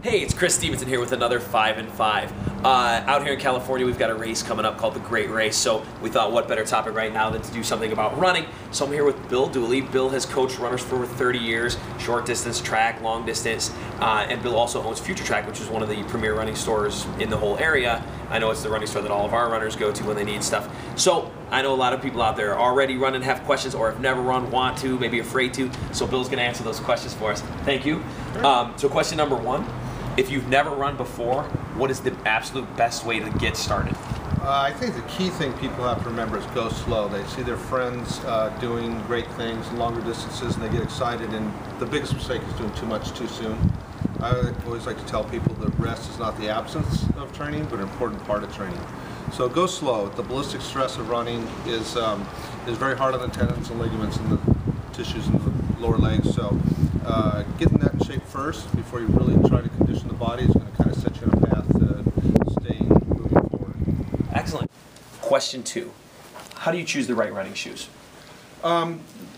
Hey, it's Chris Stevenson here with another 5 and 5. Out here in California, we've got a race coming up called the Great Race, so we thought what better topic right now than to do something about running. So I'm here with Bill Duley. Bill has coached runners for over 30 years, short distance, track, long distance, and Bill also owns Future Track, which is one of the premier running stores in the whole area. I know it's the running store that all of our runners go to when they need stuff. So I know a lot of people out there are already running, have questions, or have never run, want to, maybe afraid to, so Bill's going to answer those questions for us. Thank you. So question number one. If you've never run before, what is the absolute best way to get started? I think the key thing people have to remember is go slow. They see their friends doing great things, longer distances, and they get excited, and the biggest mistake is doing too much too soon. I always like to tell people that rest is not the absence of training, but an important part of training. So go slow. The ballistic stress of running is very hard on the tendons and ligaments and the tissues in the lower legs. So getting that in shape first before you really try to condition the body is going to kind of set you on a path to staying moving forward. Excellent. Question two. How do you choose the right running shoes?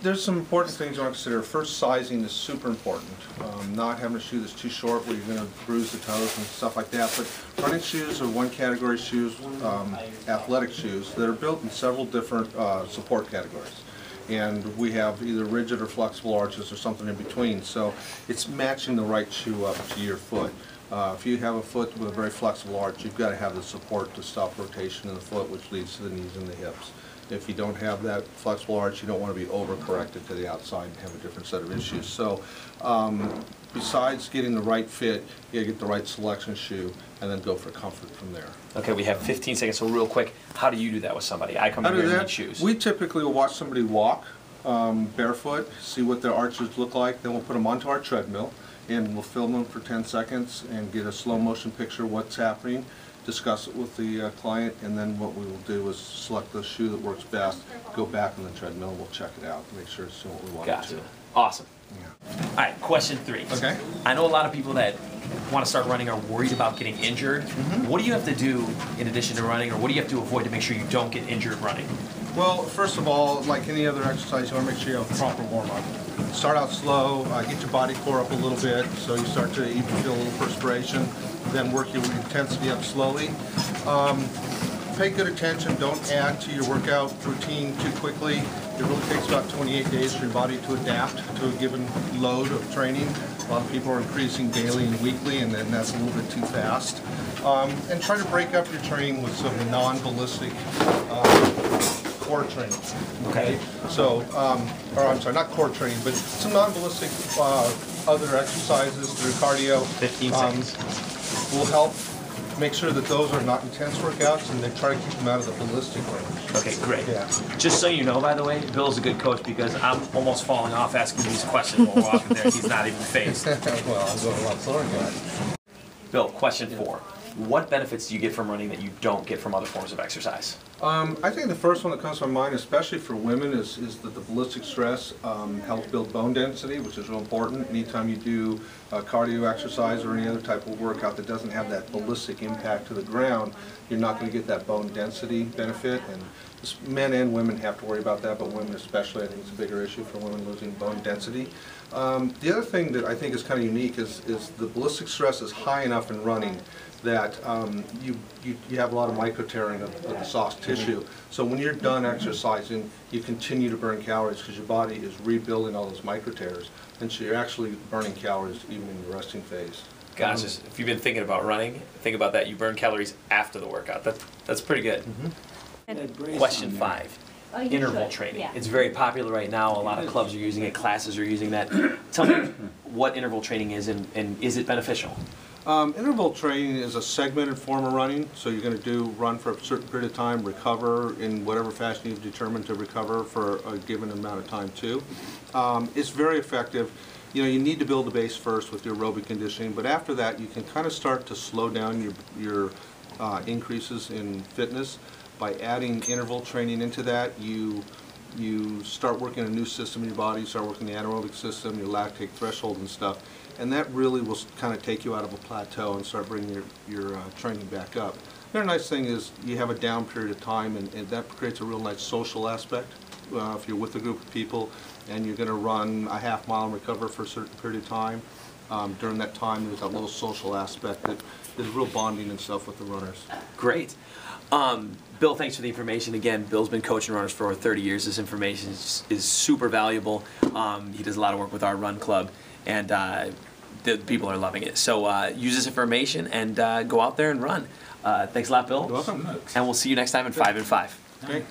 There's some important things you want to consider. First, sizing is super important. Not having a shoe that's too short where you're going to bruise the toes and stuff like that. But running shoes are one category shoes, athletic shoes, that are built in several different support categories. And we have either rigid or flexible arches or something in between. So it's matching the right shoe up to your foot. If you have a foot with a very flexible arch, you've got to have the support to stop rotation in the foot, which leads to the knees and the hips. If you don't have that flexible arch, you don't want to be overcorrected to the outside and have a different set of issues. So besides getting the right fit, you got to get the right selection shoe and then go for comfort from there. Okay, we have 15 seconds, so real quick, how do you do that with somebody? I come in here and need shoes. We typically will watch somebody walk barefoot, see what their arches look like, then we'll put them onto our treadmill and we'll film them for 10 seconds and get a slow motion picture of what's happening, discuss it with the client, and then what we will do is select the shoe that works best, go back on the treadmill, we'll check it out, make sure it's doing what we want it to. Awesome. Yeah. All right, question three. Okay. I know a lot of people that want to start running are worried about getting injured. What do you have to do in addition to running, or what do you have to avoid to make sure you don't get injured running? Well, first of all, like any other exercise, you want to make sure you have a proper warm-up. Start out slow, get your body core up a little bit so you start to even feel a little perspiration, then work your intensity up slowly. Pay good attention, don't add to your workout routine too quickly. It really takes about 28 days for your body to adapt to a given load of training. A lot of people are increasing daily and weekly, and then that's a little bit too fast. And try to break up your training with some non-ballistic core training. Okay? So, or I'm sorry, not core training, but some non-ballistic other exercises through cardio. 15 seconds. Will help make sure that those are not intense workouts, and they try to keep them out of the ballistic range. Okay, great. Yeah. Just so you know, by the way, Bill's a good coach because I'm almost falling off asking these questions while we're walking there. He's not even phased. Well, I'm going a lot slower than that. Bill, question four. What benefits do you get from running that you don't get from other forms of exercise? I think the first one that comes to my mind, especially for women, is that the ballistic stress helps build bone density, which is real important. Anytime you do cardio exercise or any other type of workout that doesn't have that ballistic impact to the ground, you're not going to get that bone density benefit. And men and women have to worry about that, but women especially, I think it's a bigger issue for women losing bone density. The other thing that I think is kind of unique is the ballistic stress is high enough in running that you have a lot of micro tearing of the soft tissue. So when you're done exercising, you continue to burn calories because your body is rebuilding all those micro tears, and so you're actually burning calories even in the resting phase. Gosh, if you've been thinking about running, think about that. You burn calories after the workout. That's pretty good. Question five. Interval training. It's very popular right now. A lot of clubs are using it. Classes are using that. Tell me what interval training is and is it beneficial? Interval training is a segmented form of running, so you're going to run for a certain period of time, recover in whatever fashion you've determined to recover for a given amount of time too. It's very effective. You know, you need to build a base first with your aerobic conditioning, but after that you can kind of start to slow down your increases in fitness by adding interval training into that. You start working a new system in your body, you start working the anaerobic system, your lactate threshold and stuff. And that really will kind of take you out of a plateau and start bringing your training back up. The other nice thing is you have a down period of time, and that creates a real nice social aspect if you're with a group of people and you're going to run a half mile and recover for a certain period of time. During that time, there's that little social aspect that is real bonding and stuff with the runners. Great. Bill, thanks for the information. Again, Bill's been coaching runners for over 30 years. This information is super valuable. He does a lot of work with our run club, and the people are loving it. So use this information and go out there and run. Thanks a lot, Bill. You're welcome. And we'll see you next time in 5 and 5. Okay.